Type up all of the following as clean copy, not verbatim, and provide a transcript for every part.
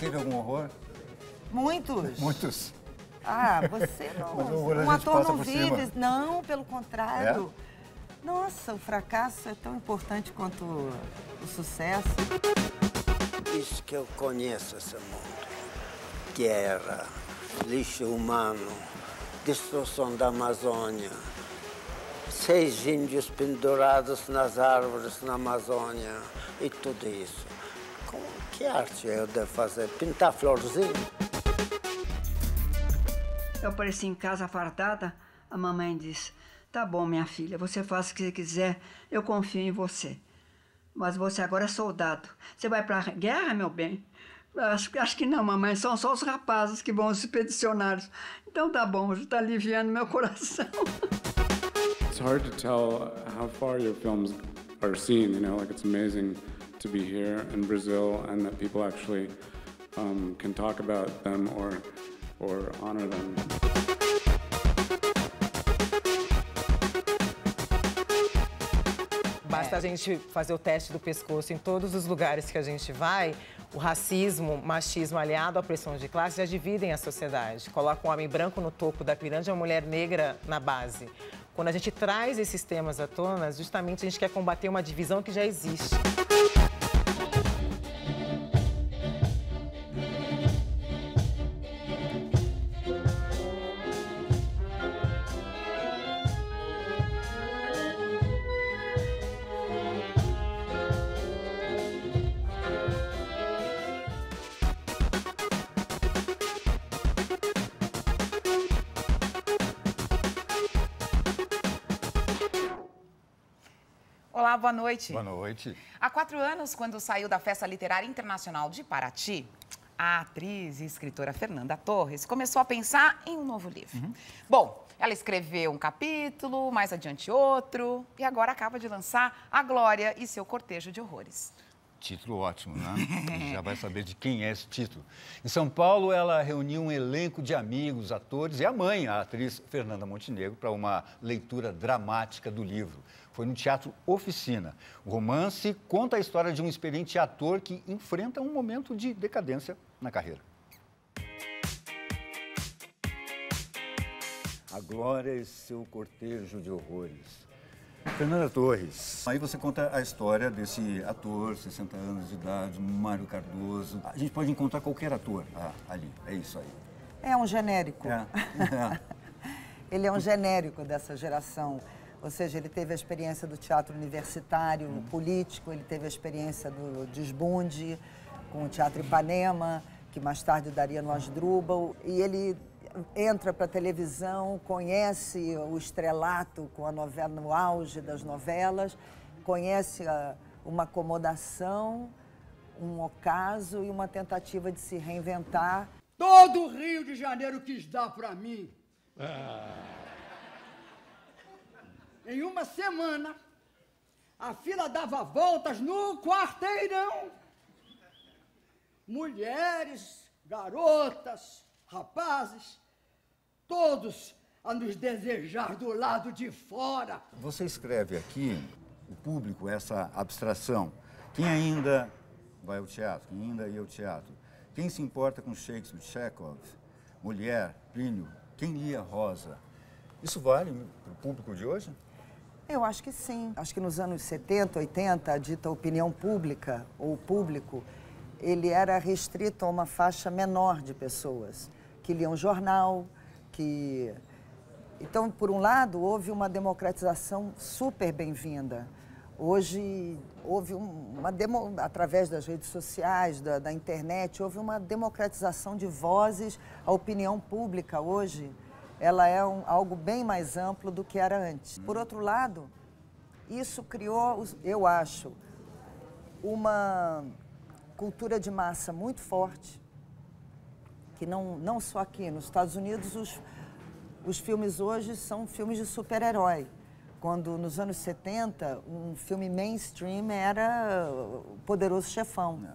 teve algum horror? Muitos. Muitos. Ah, você não. Mas o horror a Um gente ator passa não por vive. cima. Não, pelo contrário. Nossa, o fracasso é tão importante quanto o sucesso. Isso que eu conheço, esse mundo. Guerra, lixo humano, destruição da Amazônia. 6 índios pendurados nas árvores na Amazônia e tudo isso. Que arte eu devo fazer? Pintar florzinha? Eu apareci em casa fardada, a mamãe disse, tá bom, minha filha, você faz o que você quiser, eu confio em você. Mas você agora é soldado. Você vai pra guerra, meu bem? Acho que não, mamãe, são só os rapazes que vão, os expedicionários. Então tá bom, já tá aliviando meu coração. It's hard to tell how far your films are seen, you know, like it's amazing to be here in Brazil and that people actually can talk about them or honor them. Basta a gente fazer o teste do pescoço em todos os lugares que a gente vai, o racismo, machismo aliado à pressão de classe já dividem a sociedade. Coloca um homem branco no topo da pirâmide e uma mulher negra na base. Quando a gente traz esses temas à tona, justamente a gente quer combater uma divisão que já existe. Olá, boa noite. Boa noite. Há 4 anos, quando saiu da Festa Literária Internacional de Paraty, a atriz e escritora Fernanda Torres começou a pensar em um novo livro. Bom, ela escreveu um capítulo, mais adiante outro, e agora acaba de lançar A Glória e seu Cortejo de Horrores. Título ótimo, né? Já vai saber de quem é esse título. Em São Paulo, ela reuniu um elenco de amigos, atores e a mãe, a atriz Fernanda Montenegro, para uma leitura dramática do livro. Foi no Teatro Oficina. O romance conta a história de um experiente ator que enfrenta um momento de decadência na carreira. A Glória e seu Cortejo de Horrores. Fernanda Torres, aí você conta a história desse ator, 60 anos de idade, Mário Cardoso. A gente pode encontrar qualquer ator ali, é isso aí. É um genérico. É. Ele é um genérico dessa geração. Ou seja, ele teve a experiência do teatro universitário, político, ele teve a experiência do desbunde com o Teatro Ipanema, que mais tarde daria no Asdrubal, e ele entra para a televisão, conhece o estrelato com a novela no auge das novelas, conhece uma acomodação, um ocaso e uma tentativa de se reinventar. Todo o Rio de Janeiro quis dar para mim. Em uma semana, a fila dava voltas no quarteirão. Mulheres, garotas, rapazes, todos a nos desejar do lado de fora. Você escreve aqui, o público, essa abstração. Quem ainda vai ao teatro? Quem ainda ia ao teatro? Quem se importa com Shakespeare, Chekhov, mulher, Plínio? Quem lia Rosa? Isso vale para o público de hoje? Eu acho que sim. Acho que nos anos 70, 80, a dita opinião pública, ou público, ele era restrito a uma faixa menor de pessoas, que liam jornal, que... Então, por um lado, houve uma democratização super bem-vinda. Hoje, houve através das redes sociais, da internet, houve uma democratização de vozes. A opinião pública hoje, ela é algo bem mais amplo do que era antes. Por outro lado, isso criou, eu acho, uma cultura de massa muito forte, que não só aqui, nos Estados Unidos, os filmes hoje são filmes de super-herói. Quando, nos anos 70, um filme mainstream era O Poderoso Chefão.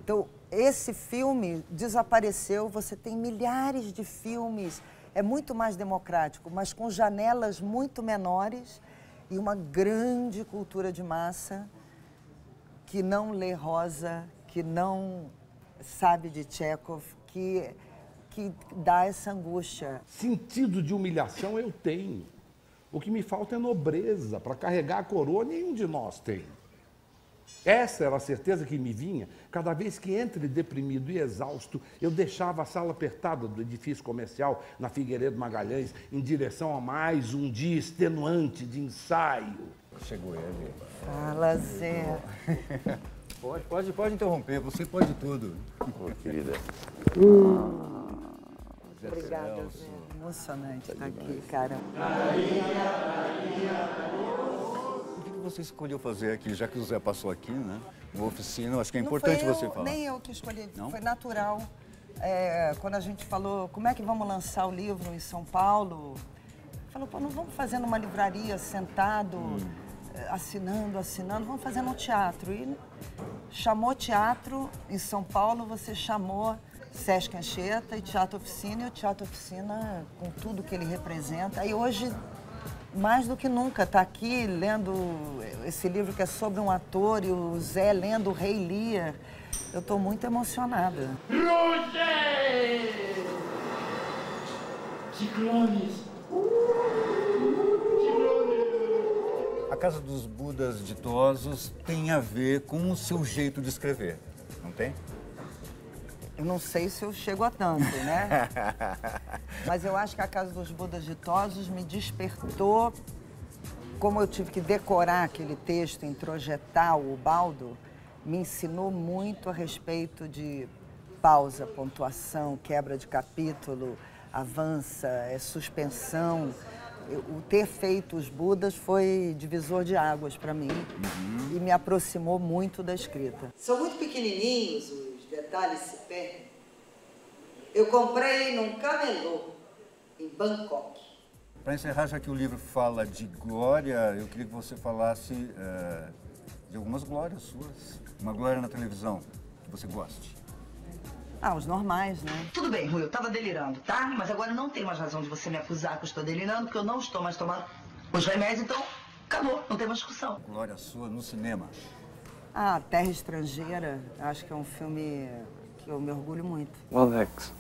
Então, esse filme desapareceu, você tem milhares de filmes, é muito mais democrático, mas com janelas muito menores e uma grande cultura de massa que não lê Rosa, que não sabe de Tchekhov que dá essa angústia. Sentido de humilhação eu tenho. O que me falta é nobreza. Para carregar a coroa, nenhum de nós tem. Essa era a certeza que me vinha. Cada vez que, entre deprimido e exausto, eu deixava a sala apertada do edifício comercial na Figueiredo Magalhães em direção a mais um dia extenuante de ensaio. Chegou ele. Fala, Zé. Pode interromper, você pode tudo. Ô, querida. Obrigada, Zé. Emocionante estar aqui, cara. O que você escolheu fazer aqui, já que o Zé passou aqui, né? Uma oficina, eu acho que é importante você falar. Nem eu que escolhi, Não? foi natural. Quando a gente falou, como é que vamos lançar o livro em São Paulo, falou, pô, não vamos fazer numa livraria, sentado, assinando, vamos fazer no teatro. E chamou teatro em São Paulo, você chamou Sesc Anchieta e Teatro Oficina, e o Teatro Oficina, com tudo que ele representa. E hoje, mais do que nunca, está aqui lendo esse livro que é sobre um ator, e o Zé lendo o Rei Lear. Eu estou muito emocionada. Ciclones! A Casa dos Budas Ditosos tem a ver com o seu jeito de escrever, não tem? Eu não sei se eu chego a tanto, né? Mas eu acho que a Casa dos Budas Ditosos me despertou. Como eu tive que decorar aquele texto, introjetar o Ubaldo, me ensinou muito a respeito de pausa, pontuação, quebra de capítulo, avança, suspensão. O ter feito os Budas foi divisor de águas para mim e me aproximou muito da escrita. São muito pequenininhos os detalhes se perdem. Eu comprei num camelô em Bangkok. Para encerrar, já que o livro fala de glória, eu queria que você falasse de algumas glórias suas. Uma glória na televisão que você goste. Os normais, né? Tudo bem, Rui, eu tava delirando, tá? Mas agora não tem mais razão de você me acusar que eu estou delirando, porque eu não estou mais tomando os remédios, então acabou, não tem mais discussão. Glória sua no cinema. Terra Estrangeira, acho que é um filme que eu me orgulho muito. O Alex.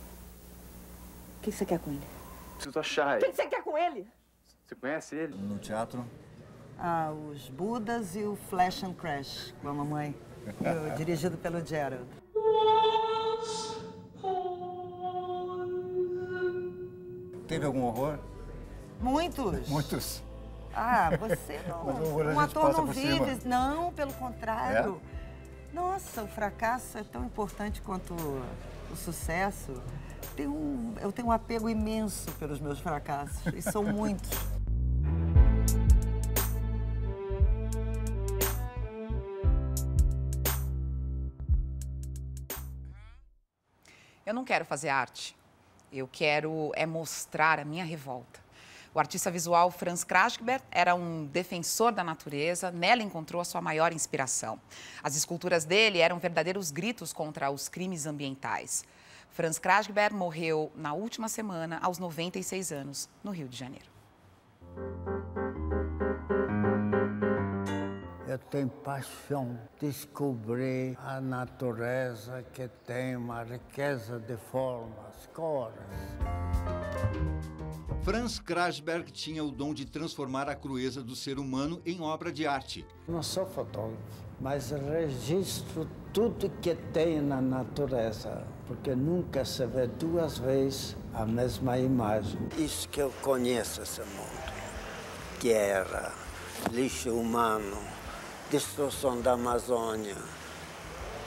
O que você quer com ele? Preciso achar O que você quer com ele? Você conhece ele? No teatro? Os Budas e o Flash and Crash, com a mamãe. Dirigido pelo Gerald. Teve algum horror? Muitos. Muitos. Você não. Mas o horror a Um gente ator passa não por vive. cima. Não, pelo contrário. Nossa, o fracasso é tão importante quanto o sucesso. Eu tenho um apego imenso pelos meus fracassos, e são muitos. Eu não quero fazer arte. Eu quero mostrar a minha revolta. O artista visual Franz Krasberg era um defensor da natureza, nela encontrou a sua maior inspiração. As esculturas dele eram verdadeiros gritos contra os crimes ambientais. Franz Krasberg morreu na última semana, aos 96 anos, no Rio de Janeiro. Eu tenho paixão de descobrir a natureza que tem uma riqueza de formas, cores. Franz Krasberg tinha o dom de transformar a crueza do ser humano em obra de arte. Não sou fotógrafo, mas registro tudo que tem na natureza, porque nunca se vê duas vezes a mesma imagem. Isso que eu conheço esse mundo. Guerra, lixo humano, destruição da Amazônia,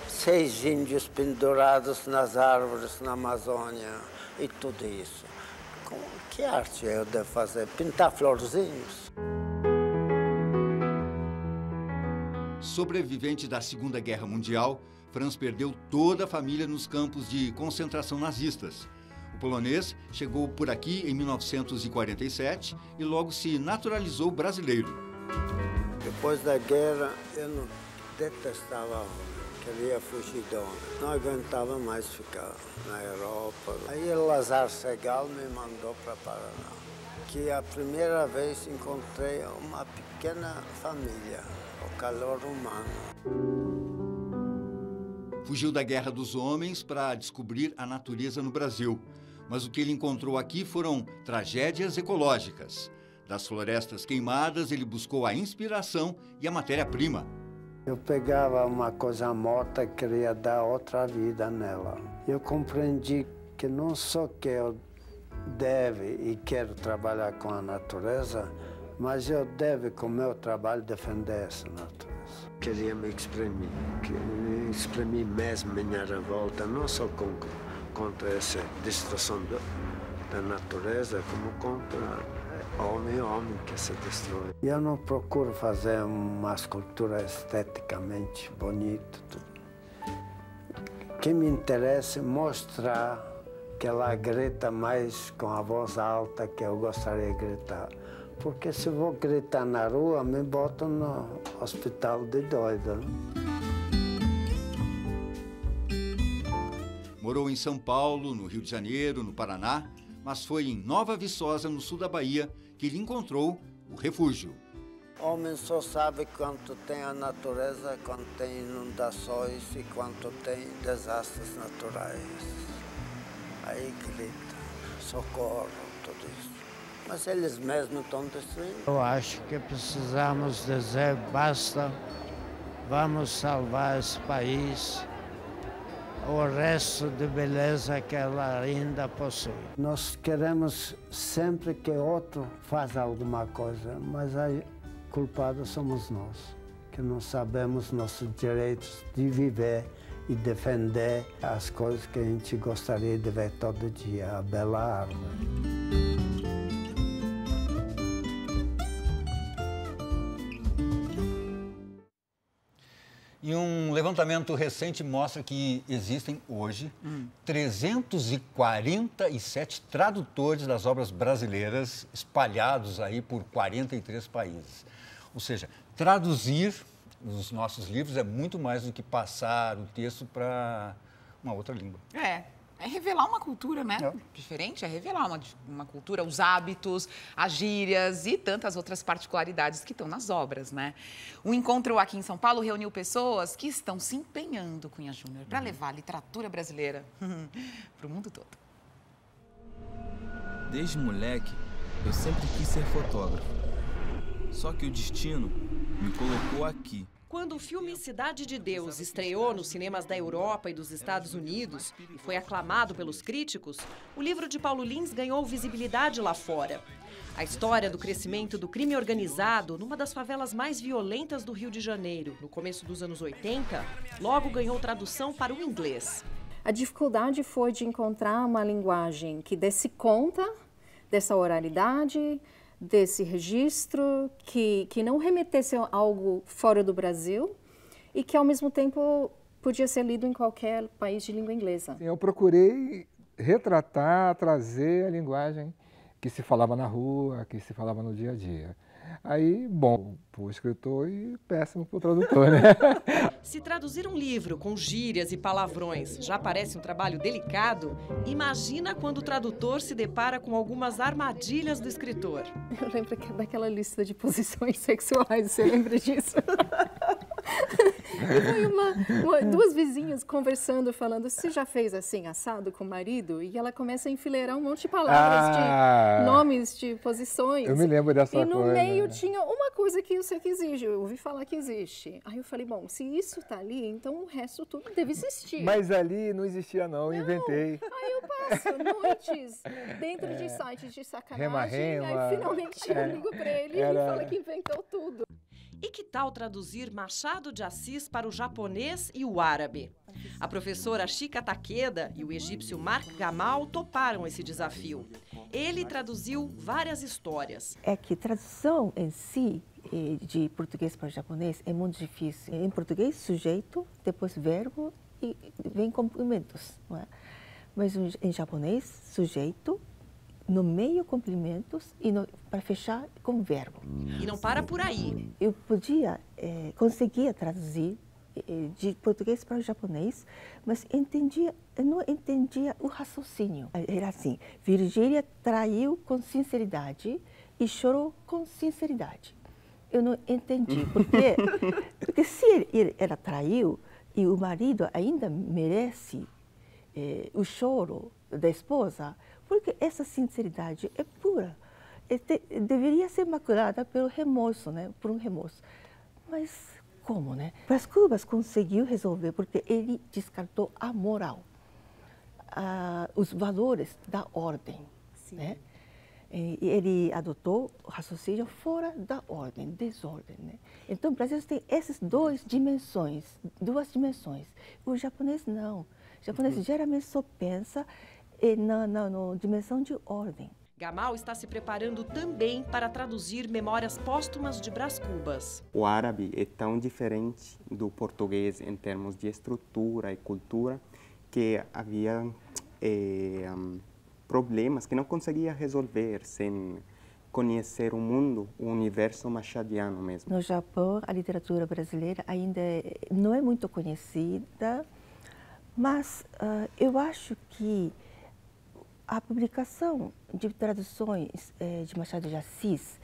6 índios pendurados nas árvores na Amazônia e tudo isso. Que arte eu devo fazer? Pintar florzinhos? Sobrevivente da Segunda Guerra Mundial, Franz perdeu toda a família nos campos de concentração nazistas. O polonês chegou por aqui em 1947 e logo se naturalizou brasileiro. Depois da guerra, eu não detestava homem. Queria fugir de homem. Não aguentava mais ficar na Europa. Aí o Lazar Segal me mandou para Paraná. Que a primeira vez encontrei uma pequena família, o calor humano. Fugiu da Guerra dos Homens para descobrir a natureza no Brasil. Mas o que ele encontrou aqui foram tragédias ecológicas. Das florestas queimadas, ele buscou a inspiração e a matéria-prima. Eu pegava uma coisa morta e queria dar outra vida nela. Eu compreendi que não só que eu devo e quero trabalhar com a natureza, mas eu devo, com o meu trabalho, defender essa natureza. Queria me exprimir mesmo minha revolta, não só contra essa destruição da natureza, como contra homem que se destrói. Eu não procuro fazer uma escultura esteticamente bonita. O que me interessa é mostrar que ela grita mais com a voz alta que eu gostaria de gritar. Porque se eu vou gritar na rua, me botam no hospital de doido. Morou em São Paulo, no Rio de Janeiro, no Paraná, mas foi em Nova Viçosa, no sul da Bahia, que ele encontrou o refúgio. O homem só sabe quanto tem a natureza, quando tem inundações e quanto tem desastres naturais. Aí grita, socorro, tudo isso. Mas eles mesmos estão destruindo. Eu acho que precisamos dizer, basta, vamos salvar esse país, o resto de beleza que ela ainda possui. Nós queremos sempre que outro faça alguma coisa, mas aí culpados somos nós, que não sabemos nossos direitos de viver e defender as coisas que a gente gostaria de ver todo dia, a bela árvore. E um levantamento recente mostra que existem hoje 347 tradutores das obras brasileiras espalhados aí por 43 países. Ou seja, traduzir os nossos livros é muito mais do que passar o texto para uma outra língua. É revelar uma cultura, né? Diferente, é revelar uma cultura, os hábitos, as gírias e tantas outras particularidades que estão nas obras, né? O encontro aqui em São Paulo reuniu pessoas que estão se empenhando, Cunha Júnior, para levar a literatura brasileira para o mundo todo. Desde moleque, eu sempre quis ser fotógrafo. Só que o destino me colocou aqui. Quando o filme Cidade de Deus estreou nos cinemas da Europa e dos Estados Unidos e foi aclamado pelos críticos, o livro de Paulo Lins ganhou visibilidade lá fora. A história do crescimento do crime organizado numa das favelas mais violentas do Rio de Janeiro, no começo dos anos 80, logo ganhou tradução para o inglês. A dificuldade foi de encontrar uma linguagem que desse conta dessa oralidade, desse registro, que não remetesse a algo fora do Brasil e que, ao mesmo tempo, podia ser lido em qualquer país de língua inglesa. Eu procurei retratar, trazer a linguagem que se falava na rua, que se falava no dia a dia. Aí, bom para o escritor e péssimo para o tradutor, né? Se traduzir um livro com gírias e palavrões já parece um trabalho delicado, imagina quando o tradutor se depara com algumas armadilhas do escritor. Eu lembro daquela lista de posições sexuais, você lembra disso? E foi duas vizinhas conversando, falando, você já fez assim, assado com o marido? E ela começa a enfileirar um monte de palavras, de nomes, de posições. Eu me lembro dessa coisa. E no meio tinha uma coisa que eu sei que existe, eu ouvi falar que existe. Aí eu falei, bom, se isso tá ali, então o resto tudo deve existir. Mas ali não existia não, eu inventei. Aí eu passo noites dentro de sites de sacanagem, aí finalmente eu ligo pra ele e ele fala que inventou tudo. E que tal traduzir Machado de Assis para o japonês e o árabe? A professora Chika Takeda e o egípcio Mark Gamal toparam esse desafio. Ele traduziu várias histórias. É que tradução em si, de português para japonês, é muito difícil. Em português, sujeito, depois verbo e vem complementos. Não é? Mas em japonês, sujeito, no meio complementos e para fechar com verbo. E não para por aí. Eu conseguia traduzir de português para o japonês, mas eu não entendia o raciocínio. Era assim, Virgília traiu com sinceridade e chorou com sinceridade. Eu não entendi, porque se ela traiu, E o marido ainda merece o choro da esposa, porque essa sinceridade é pura. Deveria ser maculada pelo remorso, né? Por um remorso. Mas como, né? Brás Cubas conseguiu resolver porque ele descartou a moral, os valores da ordem, né? E ele adotou o raciocínio fora da ordem, desordem, né? Então, o Brasil tem essas duas dimensões. O japonês não. O japonês geralmente só pensa na dimensão de ordem. Gamal está se preparando também para traduzir Memórias Póstumas de Brás Cubas. O árabe é tão diferente do português em termos de estrutura e cultura que havia problemas que não conseguia resolver sem conhecer o mundo, o universo machadiano mesmo. No Japão, a literatura brasileira ainda não é muito conhecida, mas eu acho que a publicação de traduções de Machado de Assis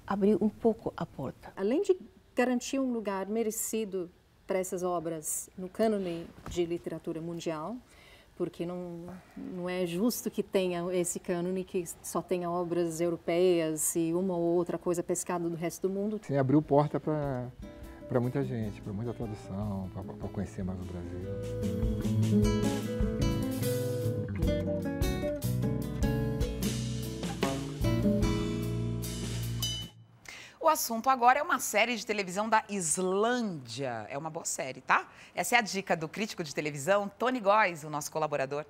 abriu um pouco a porta. Além de garantir um lugar merecido para essas obras no cânone de literatura mundial, porque não é justo que tenha esse cânone que só tenha obras europeias e uma ou outra coisa pescada do resto do mundo. Sim, abriu porta para muita gente, para muita tradução, para conhecer mais o Brasil. O assunto agora é uma série de televisão da Islândia. É uma boa série, tá? Essa é a dica do crítico de televisão, Tony Góes, o nosso colaborador.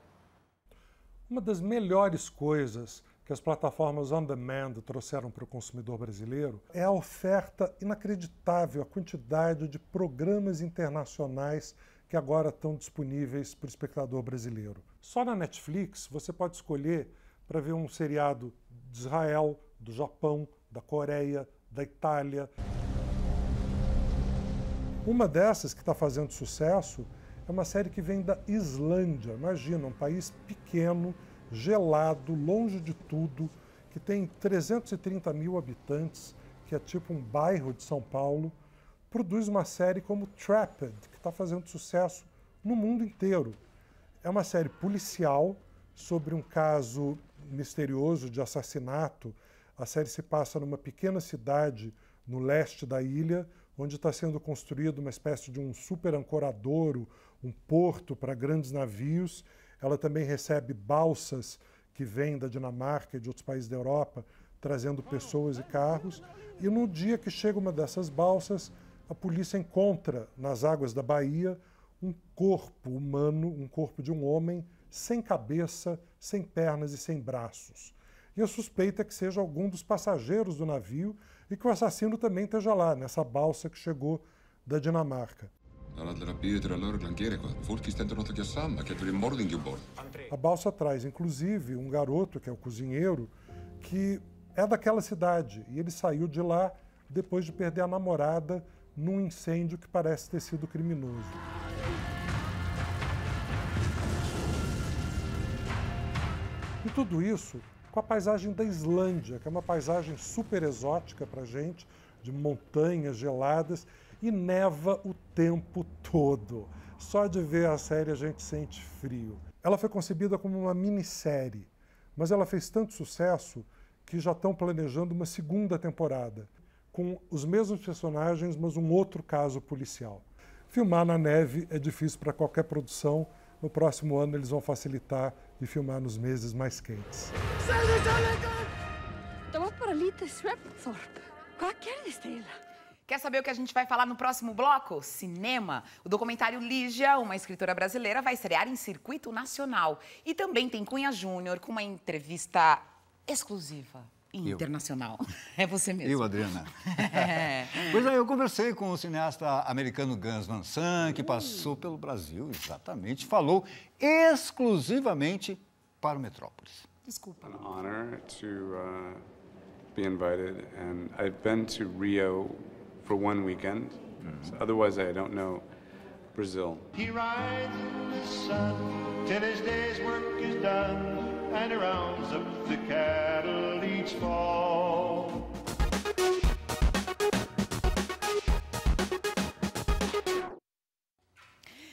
Uma das melhores coisas que as plataformas on demand trouxeram para o consumidor brasileiro é a oferta inacreditável, a quantidade de programas internacionais que agora estão disponíveis para o espectador brasileiro. Só na Netflix você pode escolher para ver um seriado de Israel, do Japão, da Coreia, da Itália. Uma dessas que está fazendo sucesso é uma série que vem da Islândia. Imagina, um país pequeno, gelado, longe de tudo, que tem 330 mil habitantes, que é tipo um bairro de São Paulo, produz uma série como Trapped, que está fazendo sucesso no mundo inteiro. É uma série policial sobre um caso misterioso de assassinato. A série se passa numa pequena cidade no leste da ilha, onde está sendo construído uma espécie de um super ancoradouro, um porto para grandes navios. Ela também recebe balsas que vêm da Dinamarca e de outros países da Europa, trazendo pessoas e carros. E no dia que chega uma dessas balsas, a polícia encontra nas águas da Bahia um corpo humano, um corpo de um homem sem cabeça, sem pernas e sem braços. E a suspeita é que seja algum dos passageiros do navio e que o assassino também esteja lá, nessa balsa que chegou da Dinamarca. A balsa traz, inclusive, um garoto, que é o cozinheiro, que é daquela cidade. E ele saiu de lá depois de perder a namorada num incêndio que parece ter sido criminoso. E tudo isso com a paisagem da Islândia, que é uma paisagem super exótica para a gente, de montanhas geladas, e neva o tempo todo. Só de ver a série a gente sente frio. Ela foi concebida como uma minissérie, mas ela fez tanto sucesso que já estão planejando uma segunda temporada, com os mesmos personagens, mas um outro caso policial. Filmar na neve é difícil para qualquer produção. No próximo ano eles vão facilitar e filmar nos meses mais quentes. Quer saber o que a gente vai falar no próximo bloco? Cinema. O documentário Lígia, uma escritora brasileira, vai estrear em circuito nacional. E também tem Cunha Júnior com uma entrevista exclusiva e internacional. É você mesmo. Eu, Adriana. Pois é, eu conversei com o cineasta americano Gus Van Sant, que passou pelo Brasil, exatamente, falou exclusivamente para o Metrópolis. Desculpa. An honor to be invited, and I've been to Rio for one weekend. So otherwise, I don't know Brazil. He rides in the sun till his day's work is done, and he rounds up the cattle each fall.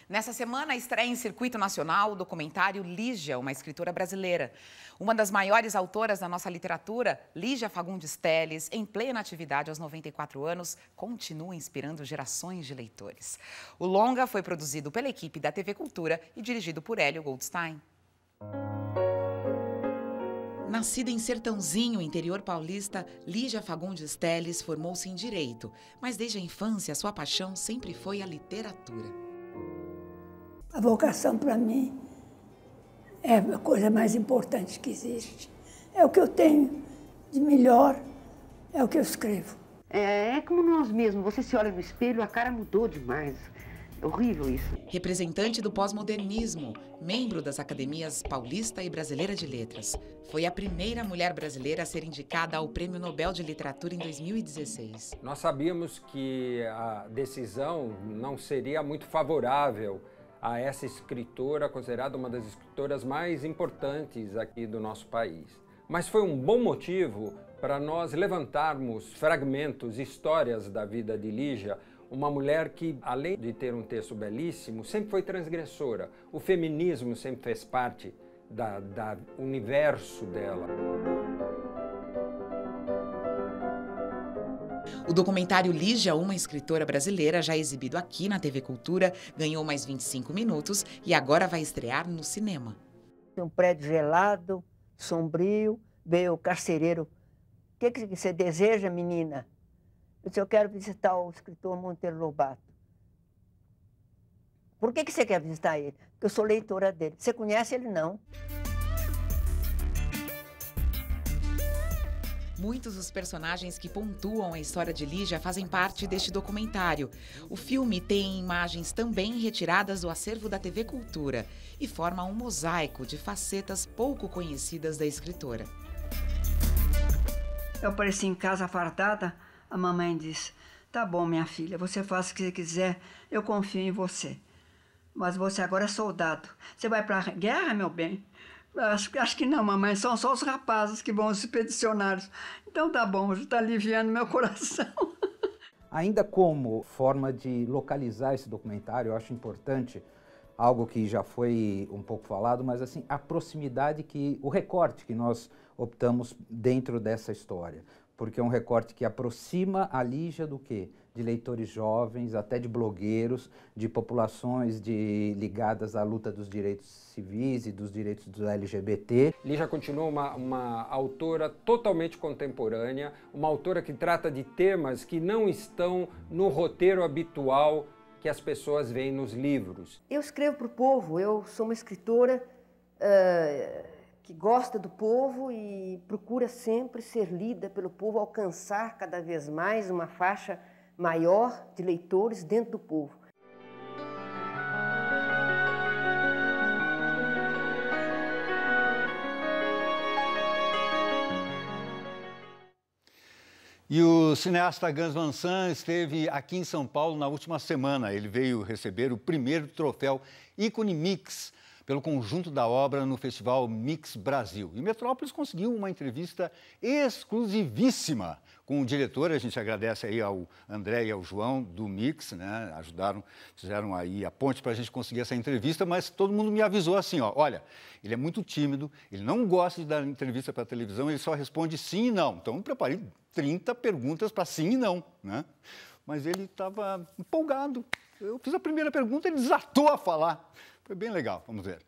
Nessa semana, estreia em circuito nacional o documentário Lígia, uma escritora brasileira. Uma das maiores autoras da nossa literatura, Lígia Fagundes Telles, em plena atividade aos 94 anos, continua inspirando gerações de leitores. O longa foi produzido pela equipe da TV Cultura e dirigido por Hélio Goldstein. Nascida em Sertãozinho, interior paulista, Lígia Fagundes Telles formou-se em Direito, mas desde a infância sua paixão sempre foi a literatura. A vocação, para mim, é a coisa mais importante que existe. É o que eu tenho de melhor, é o que eu escrevo. É como nós mesmos, você se olha no espelho, a cara mudou demais. É horrível isso. Representante do pós-modernismo, membro das Academias Paulista e Brasileira de Letras. Foi a primeira mulher brasileira a ser indicada ao Prêmio Nobel de Literatura em 2016. Nós sabíamos que a decisão não seria muito favorável a essa escritora, considerada uma das escritoras mais importantes aqui do nosso país. Mas foi um bom motivo para nós levantarmos fragmentos, histórias da vida de Lígia, uma mulher que, além de ter um texto belíssimo, sempre foi transgressora. O feminismo sempre fez parte do universo dela. O documentário Lígia, uma escritora brasileira, já exibido aqui na TV Cultura, ganhou mais 25 minutos e agora vai estrear no cinema. Um prédio gelado, sombrio, veio o carcereiro. O que você deseja, menina? Eu disse, eu quero visitar o escritor Monteiro Lobato. Por que você quer visitar ele? Porque eu sou leitora dele. Você conhece ele? Não. Muitos dos personagens que pontuam a história de Lígia fazem parte deste documentário. O filme tem imagens também retiradas do acervo da TV Cultura e forma um mosaico de facetas pouco conhecidas da escritora. Eu apareci em casa fardada, a mamãe disse, tá bom, minha filha, você faz o que você quiser, eu confio em você. Mas você agora é soldado. Você vai para a guerra, meu bem? Acho que não, mamãe, são só os rapazes que vão, os expedicionários. Então tá bom, está aliviando meu coração. Ainda como forma de localizar esse documentário, eu acho importante, algo que já foi um pouco falado, mas assim, a proximidade, o recorte que nós optamos dentro dessa história. Porque é um recorte que aproxima a Lígia do quê? De leitores jovens, até de blogueiros, de populações ligadas à luta dos direitos civis e dos direitos dos LGBT. Lígia continua uma autora totalmente contemporânea, uma autora que trata de temas que não estão no roteiro habitual que as pessoas veem nos livros. Eu escrevo para o povo, eu sou uma escritora que gosta do povo e procura sempre ser lida pelo povo, alcançar cada vez mais uma faixa maior de leitores dentro do povo. E o cineasta Gus Van Sant esteve aqui em São Paulo na última semana. Ele veio receber o primeiro troféu Ícone Mix pelo conjunto da obra no Festival Mix Brasil. E Metrópolis conseguiu uma entrevista exclusivíssima com o diretor. A gente agradece aí ao André e ao João do Mix, né? Ajudaram, fizeram aí a ponte para a gente conseguir essa entrevista, mas todo mundo me avisou assim, ó, olha, ele é muito tímido, ele não gosta de dar entrevista para a televisão, ele só responde sim e não. Então, eu preparei 30 perguntas para sim e não, né? Mas ele estava empolgado. Eu fiz a primeira pergunta, ele desatou a falar. Foi bem legal, vamos ver.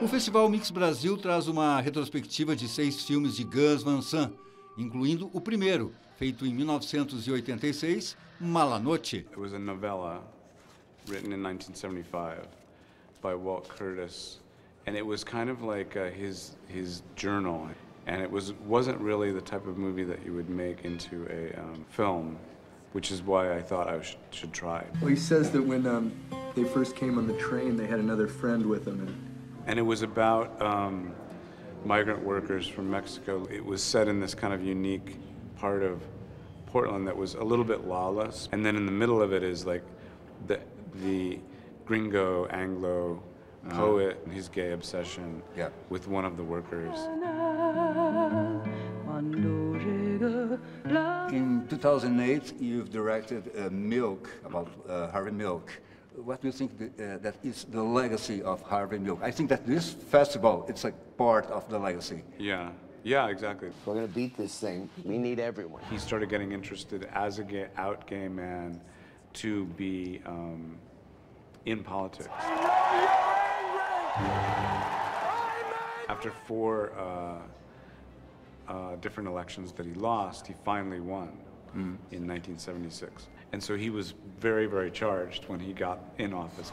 O Festival Mix Brasil traz uma retrospectiva de 6 filmes de Gus Van Sant, incluindo o primeiro, feito em 1986, Malanoche. It was a novella written in 1975 by Walt Curtis, and it was kind of like his journal. And it wasn't really the type of movie that you would make into a film, which is why I thought I should try. Well, he says that when they first came on the train, they had another friend with them. And it was about migrant workers from Mexico. It was set in this kind of unique part of Portland that was a little bit lawless. And then in the middle of it is like the gringo Anglo poet and his gay obsession with one of the workers. 2008, you've directed Milk, about Harvey Milk. What do you think that is the legacy of Harvey Milk? I think that this festival, it's a part of the legacy. Yeah. Yeah, exactly. If we're going to beat this thing, we need everyone. He started getting interested as a out gay man to be in politics. After 4 different elections that he lost, he finally won in 1976. And so he was very, very charged when he got in office.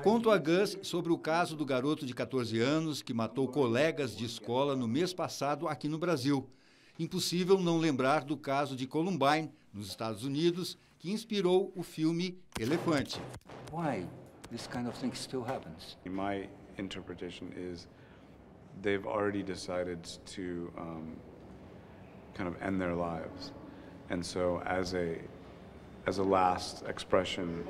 Conto a Gus sobre o caso do garoto de 14 anos que matou colegas de escola no mês passado aqui no Brasil. Impossível não lembrar do caso de Columbine, nos Estados Unidos, que inspirou o filme Elefante. Why this kind of thing still happens? My interpretation is they've already decided to kind of end their lives. And so as a last expression,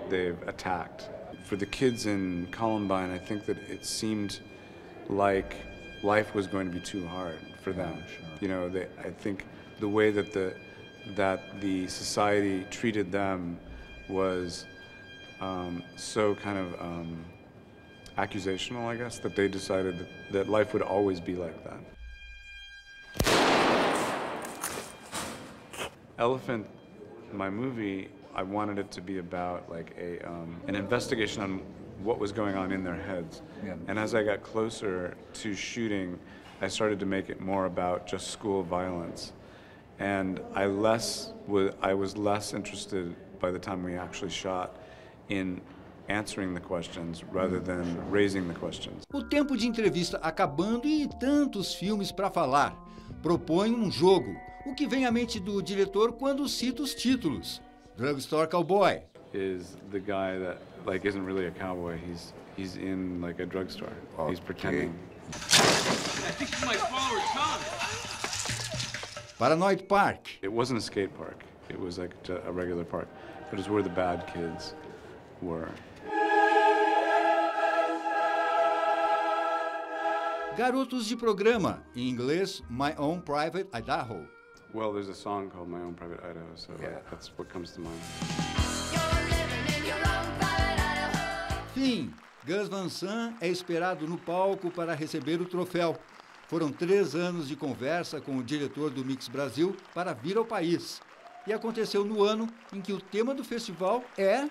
they've attacked. For the kids in Columbine, I think that it seemed like life was going to be too hard for them. You know, I think the way that the society treated them was so kind of accusational, I guess, that they decided that life would always be like that. Elephant, my movie, I wanted it to be about like an investigation on what was going on in their heads. Yeah. And as I got closer to shooting, I started to make it more about just school violence. And I was less interested by the time we actually shot in answering the questions rather than raising the questions. O tempo de entrevista acabando e tantos filmes para falar. Propõe um jogo. O que vem à mente do diretor quando cita os títulos? Drugstore Cowboy. Is the guy that like isn't really a cowboy. He's in like a drugstore. Okay. He's pretending. I think you might follow her tongue. Paranoid Park. It wasn't a skate park. It was like a regular park, but it's where the bad kids were. Garotos de Programa, em inglês, My Own Private Idaho. Well, there's a song called My Own Private Idaho, so yeah. That's what comes to mind. Fim, Gus Van Sant é esperado no palco para receber o troféu. Foram 3 anos de conversa com o diretor do Mix Brasil para vir ao país. E aconteceu no ano em que o tema do festival é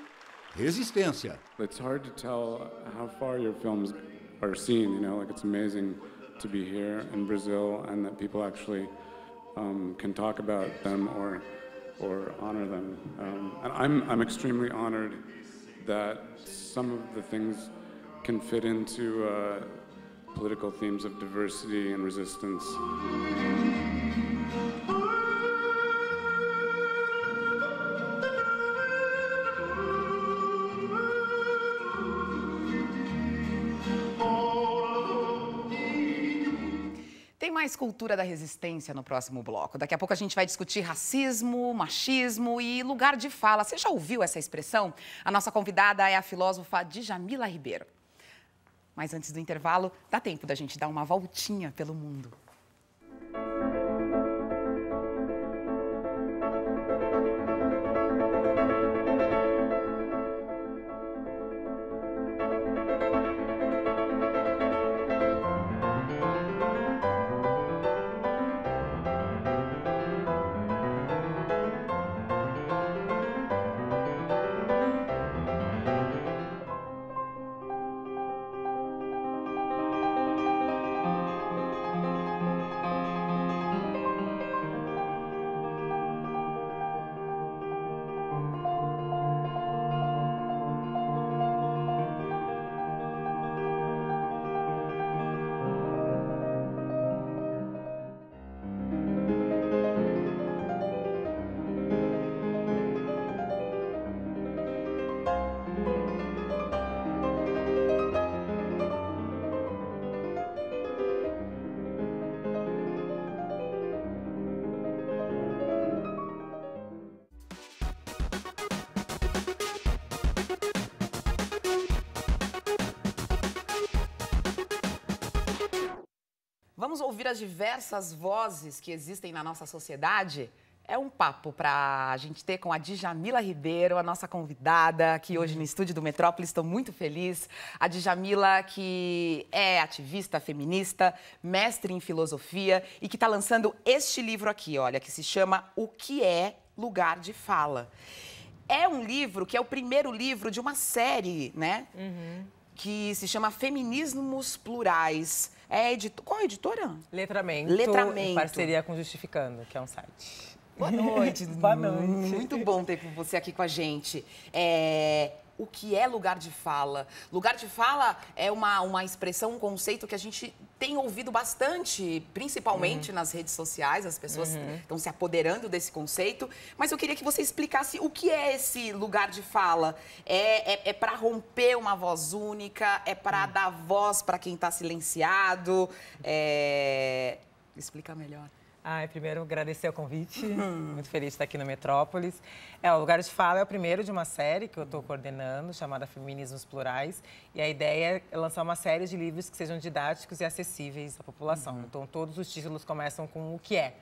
resistência. It's hard to tell how far your films are seen, you know, like it's amazing to be here in Brazil and that people actually can talk about them or honor them. And I'm extremely honored that some of the things can fit into political themes of diversity and resistance. Tem mais cultura da resistência no próximo bloco. Daqui a pouco a gente vai discutir racismo, machismo e lugar de fala. Você já ouviu essa expressão? A nossa convidada é a filósofa Djamila Ribeiro. Mas antes do intervalo, dá tempo da gente dar uma voltinha pelo mundo. Vamos ouvir as diversas vozes que existem na nossa sociedade? É um papo para a gente ter com a Djamila Ribeiro, a nossa convidada aqui hoje no estúdio do Metrópolis. Estou muito feliz. A Djamila, que é ativista feminista, mestre em filosofia e que está lançando este livro aqui, olha, que se chama O que é Lugar de Fala. É um livro que é o primeiro livro de uma série, né? Que se chama Feminismos Plurais. Qual é a editora? Letramento. Em parceria com Justificando, que é um site. Boa noite. Boa noite. Muito bom ter você aqui com a gente. O que é lugar de fala? Lugar de fala é uma expressão, um conceito que a gente tem ouvido bastante, principalmente nas redes sociais. As pessoas estão se apoderando desse conceito. Mas eu queria que você explicasse o que é esse lugar de fala. É para romper uma voz única? É para dar voz para quem está silenciado? Explica melhor. Primeiro, agradecer o convite. Muito feliz de estar aqui no Metrópolis. O Lugar de Fala é o primeiro de uma série que eu estou coordenando, chamada Feminismos Plurais. E a ideia é lançar uma série de livros que sejam didáticos e acessíveis à população. Então, todos os títulos começam com o que é.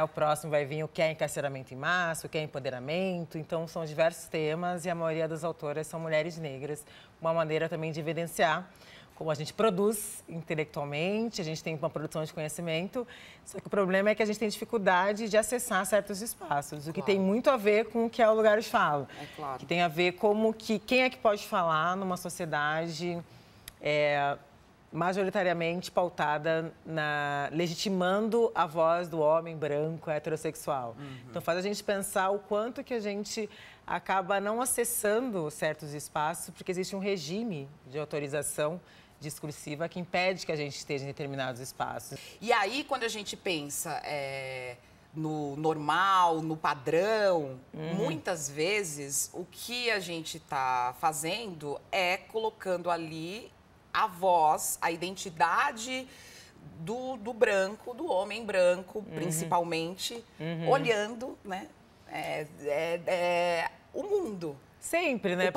O próximo vai vir o que é encarceramento em massa, o que é empoderamento. Então, são diversos temas e a maioria das autoras são mulheres negras. Uma maneira também de evidenciar como a gente produz intelectualmente, a gente tem uma produção de conhecimento, só que o problema é que a gente tem dificuldade de acessar certos espaços, o que tem muito a ver com o que é o lugar de fala. Que tem a ver como que quem é que pode falar numa sociedade majoritariamente pautada legitimando a voz do homem branco heterossexual. Então faz a gente pensar o quanto que a gente acaba não acessando certos espaços, porque existe um regime de autorização discursiva que impede que a gente esteja em determinados espaços. E aí, quando a gente pensa no normal, no padrão, muitas vezes o que a gente está fazendo é colocando ali a voz, a identidade do branco, do homem branco, principalmente, olhando, né, o mundo. Sempre, né?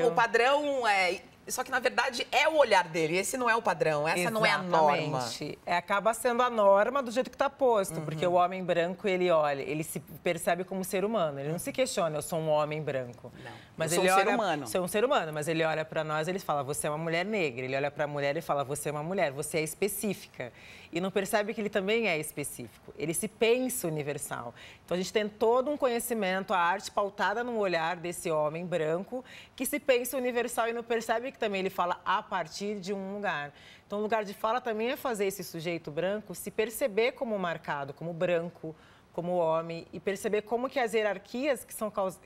O padrão é... Só que, na verdade, é o olhar dele. Esse não é o padrão, essa não é a norma. Acaba sendo a norma do jeito que está posto. Porque o homem branco, ele olha, ele se percebe como ser humano. Ele não se questiona, eu sou um homem branco. Não, mas eu sou um ser humano. Sou um ser humano, mas ele olha para nós e ele fala, você é uma mulher negra. Ele olha para a mulher e fala, você é uma mulher, você é específica. E não percebe que ele também é específico. Ele se pensa universal. Então, a gente tem todo um conhecimento, a arte pautada no olhar desse homem branco que se pensa universal e não percebe que também ele fala a partir de um lugar. Então, o lugar de fala também é fazer esse sujeito branco se perceber como marcado, como branco, como homem, e perceber como que as hierarquias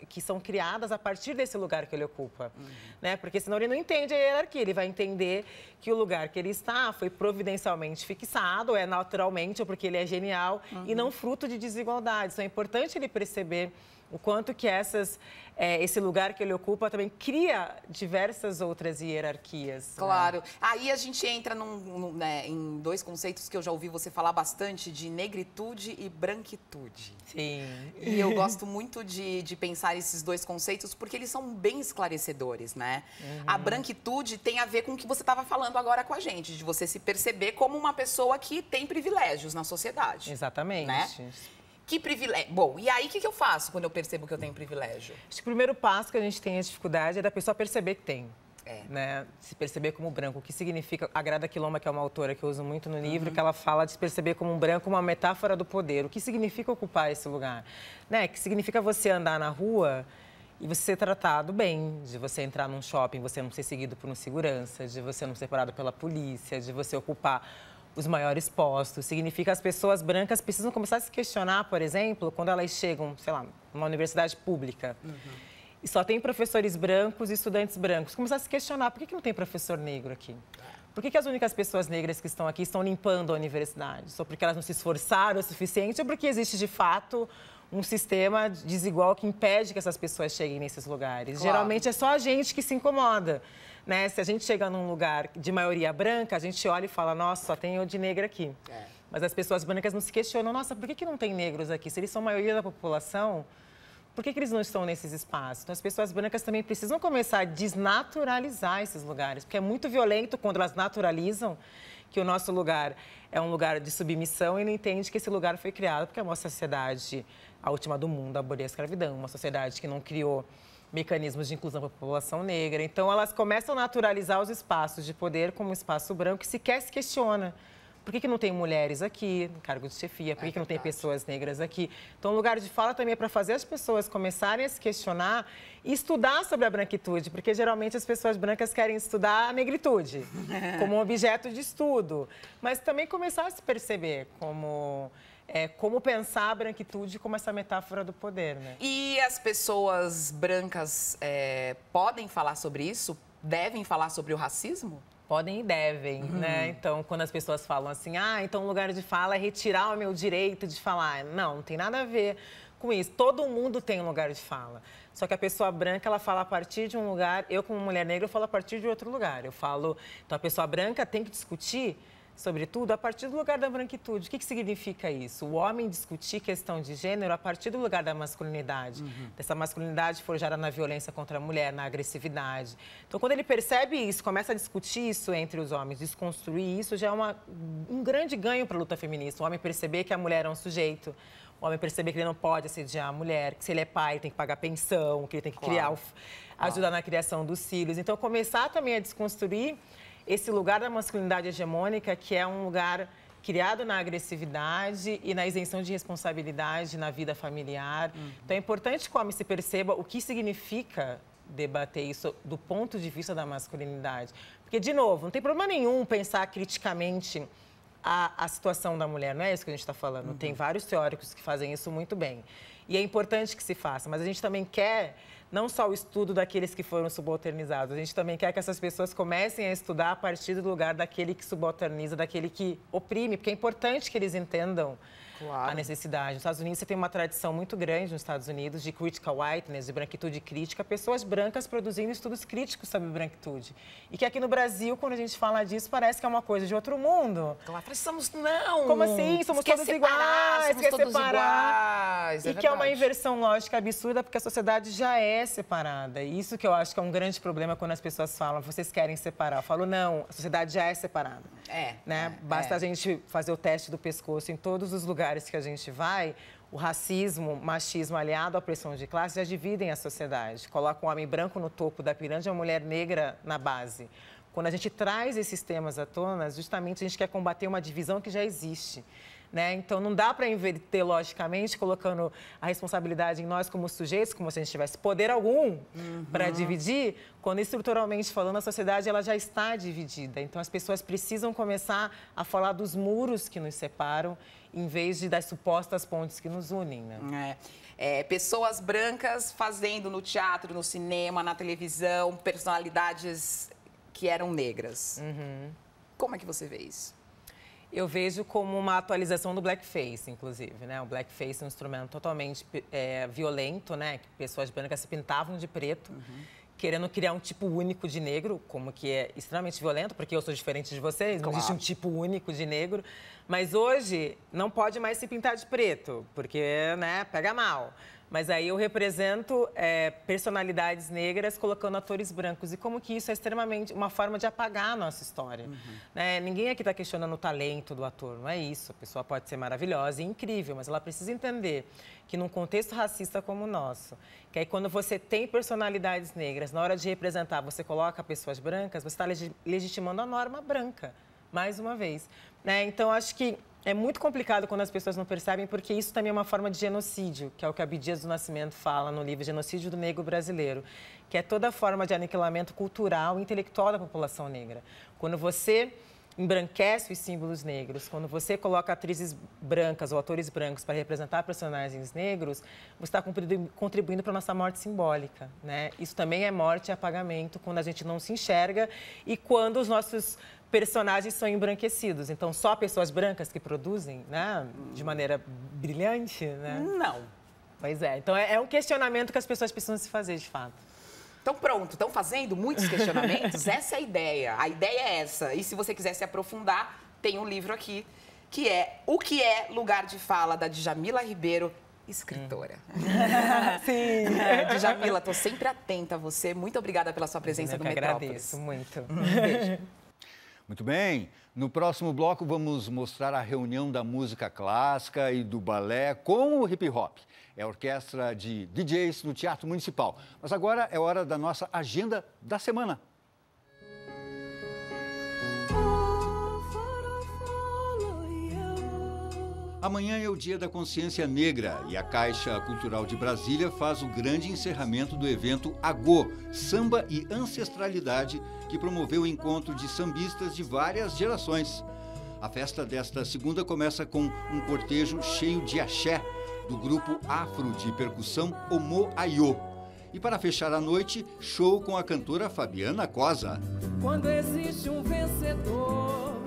que são criadas a partir desse lugar que ele ocupa. Né? Porque senão ele não entende a hierarquia, ele vai entender que o lugar que ele está foi providencialmente fixado, é naturalmente, ou porque ele é genial, e não fruto de desigualdades. Então é importante ele perceber o quanto que esse lugar que ele ocupa também cria diversas outras hierarquias. Claro. Né? Aí a gente entra em dois conceitos que eu já ouvi você falar bastante, de negritude e branquitude. Sim. E eu gosto muito de pensar esses dois conceitos porque eles são bem esclarecedores, né? A branquitude tem a ver com o que você estava falando agora com a gente, de você se perceber como uma pessoa que tem privilégios na sociedade. Exatamente. Né? Que privilégio. Bom, e aí o que eu faço quando eu percebo que eu tenho privilégio? Acho que o primeiro passo que a gente tem a dificuldade é da pessoa perceber que tem. Né? Se perceber como branco. O que significa... A Grada Quilomba, que é uma autora que eu uso muito no livro, que ela fala de se perceber como um branco, uma metáfora do poder. O que significa ocupar esse lugar? Né? Que significa você andar na rua e você ser tratado bem, de você entrar num shopping, você não ser seguido por um segurança, de você não ser parado pela polícia, de você ocupar os maiores postos. Significa que as pessoas brancas precisam começar a se questionar, por exemplo, quando elas chegam, sei lá, numa universidade pública e só tem professores brancos e estudantes brancos. Começar a se questionar, por que não tem professor negro aqui? Por que as únicas pessoas negras que estão aqui estão limpando a universidade? Só porque elas não se esforçaram o suficiente ou porque existe, de fato, um sistema desigual que impede que essas pessoas cheguem nesses lugares? Claro. Geralmente é só a gente que se incomoda. Né? Se a gente chega num lugar de maioria branca, a gente olha e fala, nossa, só tem eu de negra aqui. Mas as pessoas brancas não se questionam, nossa, por que não tem negros aqui? Se eles são a maioria da população, por que eles não estão nesses espaços? Então, as pessoas brancas também precisam começar a desnaturalizar esses lugares, porque é muito violento quando elas naturalizam que o nosso lugar é um lugar de submissão e não entende que esse lugar foi criado porque é uma sociedade, a última do mundo, a abolir a escravidão, uma sociedade que não criou mecanismos de inclusão para a população negra. Então, elas começam a naturalizar os espaços de poder como espaço branco que sequer se questiona. Por que não tem mulheres aqui, no cargo de chefia? Por que não tem pessoas negras aqui? Então, o lugar de fala também é para fazer as pessoas começarem a se questionar e estudar sobre a branquitude, porque geralmente as pessoas brancas querem estudar a negritude como um objeto de estudo, mas também começar a se perceber como pensar a branquitude como essa metáfora do poder, né? E as pessoas brancas podem falar sobre isso? Devem falar sobre o racismo? Podem e devem, né? Então, quando as pessoas falam assim, então o lugar de fala é retirar o meu direito de falar. Não tem nada a ver com isso. Todo mundo tem um lugar de fala. Só que a pessoa branca, ela fala a partir de um lugar, eu como mulher negra, eu falo a partir de outro lugar. Então a pessoa branca tem que discutir, sobretudo, a partir do lugar da branquitude. O que significa isso? O homem discutir questão de gênero a partir do lugar da masculinidade. Dessa masculinidade forjada na violência contra a mulher, na agressividade. Então, quando ele percebe isso, começa a discutir isso entre os homens, desconstruir isso, já é um grande ganho para a luta feminista. O homem perceber que a mulher é um sujeito, o homem perceber que ele não pode assediar a mulher, que se ele é pai, tem que pagar pensão, que ele tem que ajudar na criação dos filhos. Então, começar também a desconstruir esse lugar da masculinidade hegemônica, que é um lugar criado na agressividade e na isenção de responsabilidade na vida familiar. Então, é importante que o homem se perceba o que significa debater isso do ponto de vista da masculinidade. Porque, de novo, não tem problema nenhum pensar criticamente a situação da mulher, não é isso que a gente está falando. Tem vários teóricos que fazem isso muito bem. E é importante que se faça, mas a gente também quer não só o estudo daqueles que foram subalternizados, a gente também quer que essas pessoas comecem a estudar a partir do lugar daquele que subalterniza, daquele que oprime, porque é importante que eles entendam a necessidade. Nos Estados Unidos, você tem uma tradição muito grande nos Estados Unidos de critical whiteness, de branquitude crítica, pessoas brancas produzindo estudos críticos sobre branquitude. E que aqui no Brasil, quando a gente fala disso, parece que é uma coisa de outro mundo. Claro, não! Como assim? Somos todos iguais, quer separar. E que é uma inversão lógica absurda, porque a sociedade já é separada. E isso que eu acho que é um grande problema quando as pessoas falam, vocês querem separar. Eu falo, não, a sociedade já é separada. Basta a gente fazer o teste do pescoço em todos os lugares que a gente vai, o racismo, o machismo aliado à pressão de classe já dividem a sociedade. Coloca o homem branco no topo da pirâmide e a mulher negra na base. Quando a gente traz esses temas à tona, justamente a gente quer combater uma divisão que já existe. Né? Então, não dá para inverter logicamente, colocando a responsabilidade em nós como sujeitos, como se a gente tivesse poder algum para dividir, quando estruturalmente falando, a sociedade ela já está dividida. Então, as pessoas precisam começar a falar dos muros que nos separam, em vez das supostas pontes que nos unem. Né? Pessoas brancas fazendo no teatro, no cinema, na televisão, personalidades que eram negras. Como é que você vê isso? Eu vejo como uma atualização do blackface, inclusive, né? O blackface é um instrumento totalmente violento, né? Que pessoas brancas se pintavam de preto, querendo criar um tipo único de negro, como que é extremamente violento, porque eu sou diferente de vocês, não existe um tipo único de negro. Mas hoje não pode mais se pintar de preto, porque, né, pega mal. Mas aí eu represento personalidades negras colocando atores brancos. E como que isso é extremamente uma forma de apagar a nossa história. Né? Ninguém aqui está questionando o talento do ator, não é isso. A pessoa pode ser maravilhosa e incrível, mas ela precisa entender que num contexto racista como o nosso, que aí quando você tem personalidades negras, na hora de representar, você coloca pessoas brancas, você está legitimando a norma branca, mais uma vez. Né? Então, acho que é muito complicado quando as pessoas não percebem, porque isso também é uma forma de genocídio, que é o que Abdias do Nascimento fala no livro Genocídio do Negro Brasileiro, que é toda forma de aniquilamento cultural e intelectual da população negra. Quando você embranquece os símbolos negros, quando você coloca atrizes brancas ou atores brancos para representar personagens negros, você está contribuindo para a nossa morte simbólica. Né? Isso também é morte e apagamento, quando a gente não se enxerga e quando os nossos personagens são embranquecidos. Então, só pessoas brancas que produzem, né, de maneira brilhante, né? Não. Pois é. Então, é um questionamento que as pessoas precisam se fazer, de fato. Então, pronto. Estão fazendo muitos questionamentos? Essa é a ideia. A ideia é essa. E se você quiser se aprofundar, tem um livro aqui, que é O que é Lugar de Fala, da Djamila Ribeiro, escritora. Sim. Djamila, estou sempre atenta a você. Muito obrigada pela sua presença no Metrópolis. Agradeço muito. Beijo. Muito bem, no próximo bloco vamos mostrar a reunião da música clássica e do balé com o hip hop. É a orquestra de DJs no Teatro Municipal. Mas agora é hora da nossa agenda da semana. Amanhã é o Dia da Consciência Negra e a Caixa Cultural de Brasília faz o grande encerramento do evento Agô, Samba e Ancestralidade, que promoveu o encontro de sambistas de várias gerações. A festa desta segunda começa com um cortejo cheio de axé, do grupo afro de percussão Omo Ayô. E para fechar a noite, show com a cantora Fabiana Cosa. Quando existe um vencedor,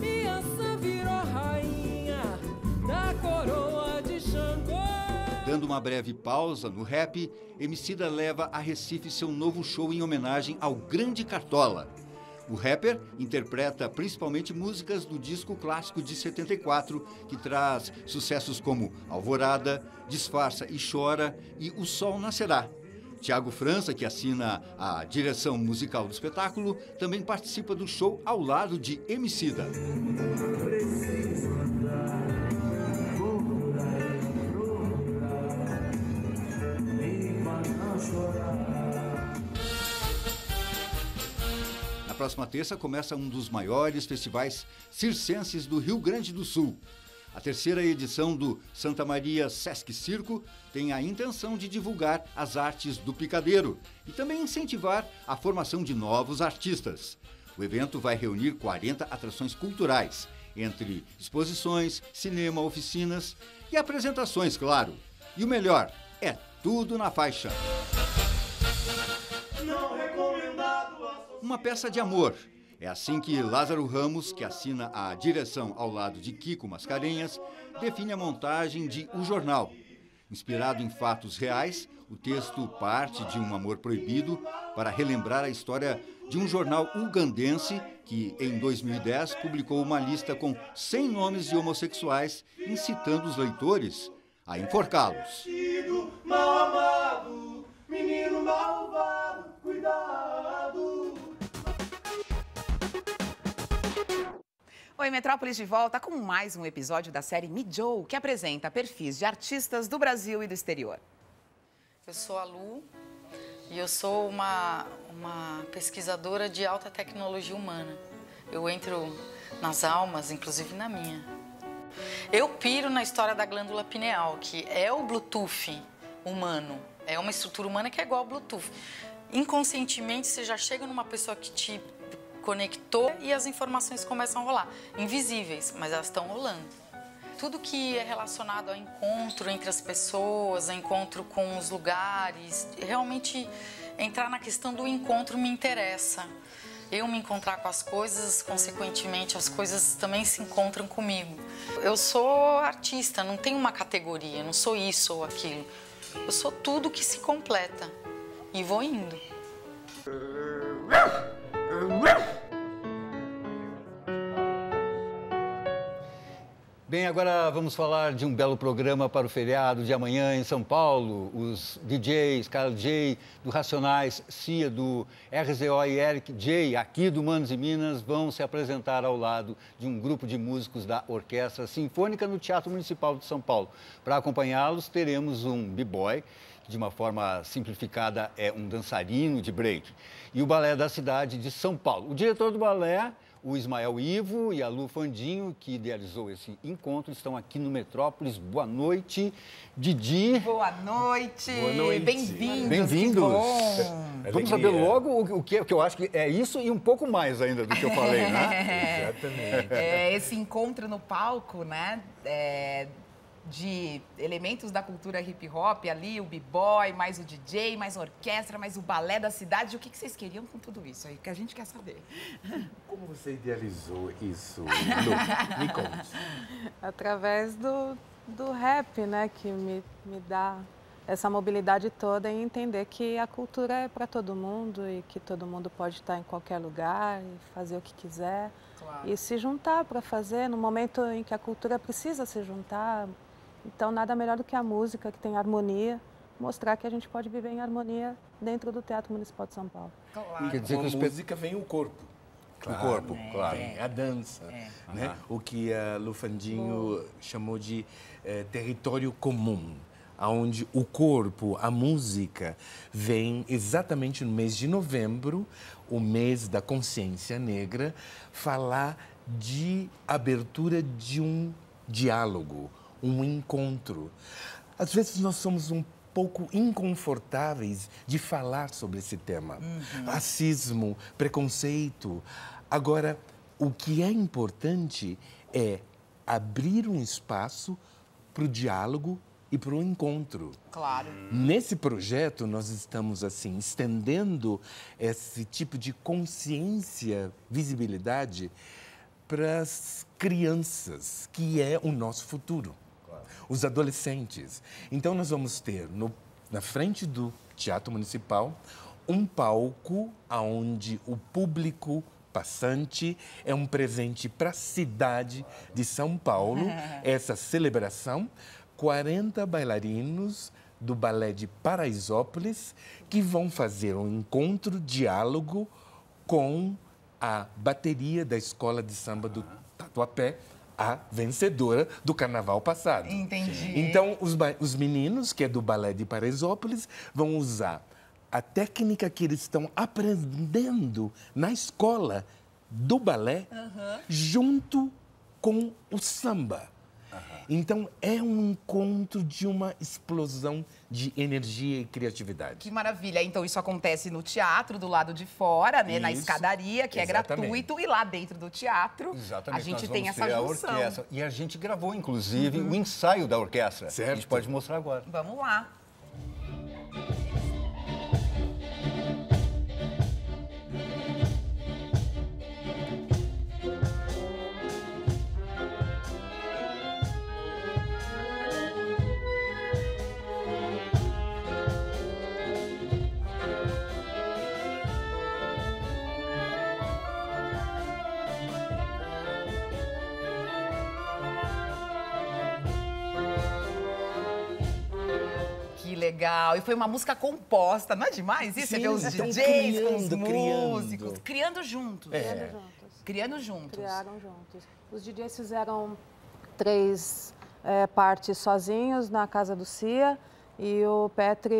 Iansã virou rainha da coroa de Xangô. Dando uma breve pausa no rap, Emicida leva a Recife seu novo show em homenagem ao Grande Cartola. O rapper interpreta principalmente músicas do disco clássico de 74, que traz sucessos como Alvorada, Disfarça e Chora e O Sol Nascerá. Tiago França, que assina a direção musical do espetáculo, também participa do show ao lado de Emicida. Na próxima terça começa um dos maiores festivais circenses do Rio Grande do Sul. A terceira edição do Santa Maria Sesc Circo tem a intenção de divulgar as artes do picadeiro e também incentivar a formação de novos artistas. O evento vai reunir 40 atrações culturais, entre exposições, cinema, oficinas e apresentações, claro. E o melhor, é tudo na faixa. Uma peça de amor. É assim que Lázaro Ramos, que assina a direção ao lado de Kiko Mascarenhas, define a montagem de O Jornal. Inspirado em fatos reais, o texto parte de um amor proibido para relembrar a história de um jornal ugandense que, em 2010, publicou uma lista com 100 nomes de homossexuais, incitando os leitores a enforcá-los. Mal amado, menino malvado, cuidado. Oi, Metrópolis de volta com mais um episódio da série Me Joe, que apresenta perfis de artistas do Brasil e do exterior. Eu sou a Lu e eu sou uma pesquisadora de alta tecnologia humana. Eu entro nas almas, inclusive na minha. Eu piro na história da glândula pineal, que é o Bluetooth humano. É uma estrutura humana que é igual ao Bluetooth. Inconscientemente, você já chega numa pessoa que te conectou e as informações começam a rolar. Invisíveis, mas elas estão rolando. Tudo que é relacionado ao encontro entre as pessoas, ao encontro com os lugares, realmente entrar na questão do encontro me interessa. Eu me encontrar com as coisas, consequentemente, as coisas também se encontram comigo. Eu sou artista, não tenho uma categoria, não sou isso ou aquilo. Eu sou tudo que se completa e vou indo. Bem, agora vamos falar de um belo programa para o feriado de amanhã em São Paulo. Os DJs, Carl J, do Racionais, Cia, do RZO e Eric J, aqui do Manos e Minas, vão se apresentar ao lado de um grupo de músicos da Orquestra Sinfônica no Teatro Municipal de São Paulo. Para acompanhá-los, teremos um b-boy, que de uma forma simplificada é um dançarino de break, e o Balé da Cidade de São Paulo. O diretor do balé, o Ismael Ivo e a Lu Fandinho, que idealizou esse encontro, estão aqui no Metrópolis. Boa noite, Didi. Boa noite. Boa noite. Bem-vindos. Bem-vindos. Vamos saber Alegria. logo o que eu acho que é isso e um pouco mais ainda do que eu falei, né? Exatamente. Esse encontro no palco, né? De elementos da cultura hip hop, ali o b-boy, mais o DJ, mais a orquestra, mais o balé da cidade. O que vocês queriam com tudo isso aí? Que a gente quer saber. Como você idealizou isso, Lu? Me conte. Através do rap, né, que me dá essa mobilidade toda em entender que a cultura é para todo mundo e que todo mundo pode estar em qualquer lugar e fazer o que quiser. Claro. E se juntar para fazer no momento em que a cultura precisa se juntar. Então, nada melhor do que a música, que tem harmonia, mostrar que a gente pode viver em harmonia dentro do Teatro Municipal de São Paulo. Claro. Quer dizer que a música vem o corpo. o corpo, claro. A dança, né? O que a Lufandinho chamou de território comum, onde o corpo, a música, vem exatamente no mês de novembro, o mês da consciência negra, falar de abertura de um diálogo, um encontro. Às vezes nós somos um pouco inconfortáveis de falar sobre esse tema. Racismo, preconceito. Agora, o que é importante é abrir um espaço para o diálogo e para o encontro. Claro. Nesse projeto, nós estamos, assim, estendendo esse tipo de consciência, visibilidade para as crianças, que é o nosso futuro. Os adolescentes. Então, nós vamos ter, na frente do Teatro Municipal, um palco onde o público passante é um presente para a cidade de São Paulo, essa celebração. 40 bailarinos do Balé de Paraisópolis que vão fazer um encontro, diálogo com a bateria da Escola de Samba do Tatuapé, a vencedora do carnaval passado. Entendi. Então, os meninos, que é do Balé de Paraisópolis, vão usar a técnica que eles estão aprendendo na escola do balé, junto com o samba. Então, é um encontro de uma explosão de energia e criatividade. Que maravilha. Então, isso acontece no teatro, do lado de fora, né? Na escadaria, que é gratuito. E lá dentro do teatro, a gente tem essa junção. Orquestra. E a gente gravou, inclusive, o ensaio da orquestra. Certo. A gente pode mostrar agora. Vamos lá. Legal. E foi uma música composta, não é demais isso? Você vê os DJs com os músicos, criando juntos. Criando juntos. Criaram juntos. Os DJs fizeram 3 partes sozinhos na casa do Cia e o Petri,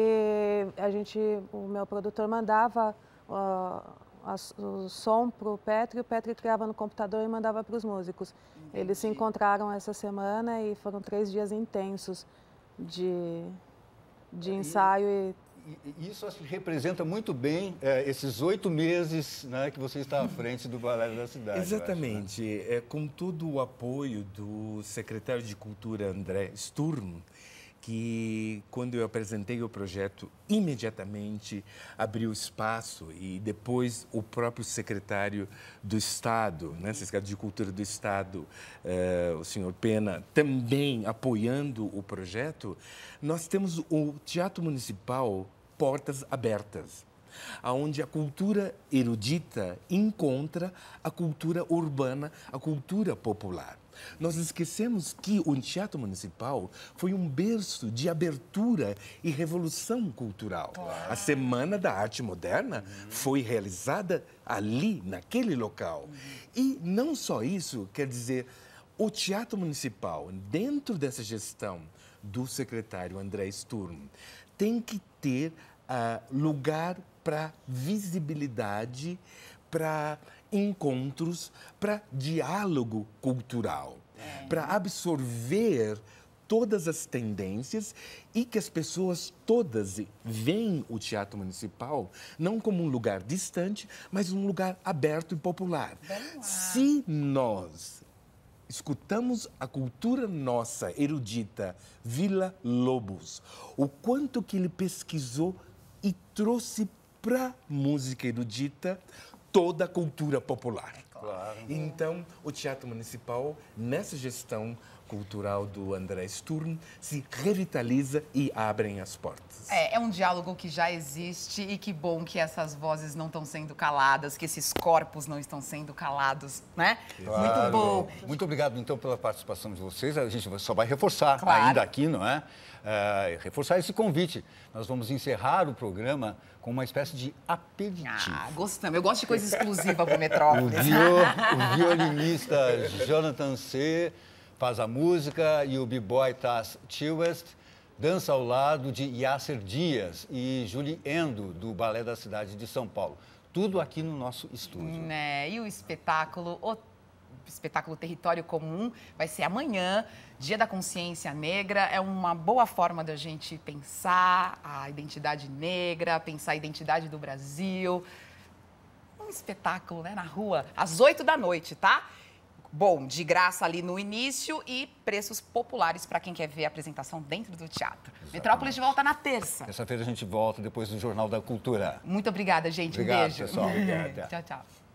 o meu produtor mandava o som para o Petri criava no computador e mandava para os músicos. Entendi. Eles se encontraram essa semana e foram 3 dias intensos de ensaio e isso acho que representa muito bem esses 8 meses, né, que você está à frente do Balé da Cidade. Exatamente. Acho, né? Com todo o apoio do secretário de Cultura, André Sturm, que quando eu apresentei o projeto, imediatamente abriu espaço e depois o próprio secretário do Estado, né, secretário de Cultura do Estado, o senhor Pena, também apoiando o projeto, nós temos o Teatro Municipal Portas Abertas, onde a cultura erudita encontra a cultura urbana, a cultura popular. Nós esquecemos que o Teatro Municipal foi um berço de abertura e revolução cultural. Claro. A Semana da Arte Moderna foi realizada ali, naquele local. E não só isso, quer dizer, o Teatro Municipal, dentro dessa gestão do secretário André Sturm, tem que ter lugar para visibilidade, para encontros, para diálogo cultural, para absorver todas as tendências e que as pessoas todas veem o Teatro Municipal não como um lugar distante, mas um lugar aberto e popular. Se nós escutamos a cultura nossa, erudita, Villa-Lobos, o quanto que ele pesquisou e trouxe para a música erudita toda a cultura popular. Claro. Então, o Teatro Municipal, nessa gestão, cultural do André Sturm se revitaliza e abrem as portas. É um diálogo que já existe e que bom que essas vozes não estão sendo caladas, que esses corpos não estão sendo calados, né? Claro. Muito bom. Muito obrigado, então, pela participação de vocês. A gente só vai reforçar Claro. ainda aqui, não é? Reforçar esse convite. Nós vamos encerrar o programa com uma espécie de aperitivo. Gostamos. Eu gosto de coisa exclusiva pro Metrópolis. O violinista Jonathan C. faz a música e o b-boy Taz Chilwest dança ao lado de Yasser Dias e Julie Endo, do Balé da Cidade de São Paulo. Tudo aqui no nosso estúdio. E o espetáculo Território Comum vai ser amanhã, Dia da Consciência Negra. É uma boa forma da gente pensar a identidade negra, pensar a identidade do Brasil. Um espetáculo, né, na rua, às 8 da noite, tá? Bom, de graça ali no início e preços populares para quem quer ver a apresentação dentro do teatro. Exatamente. Metrópolis de volta na terça. Terça-feira a gente volta depois do Jornal da Cultura. Muito obrigada, gente. Obrigado, um beijo. pessoal. Obrigado. Tchau, tchau.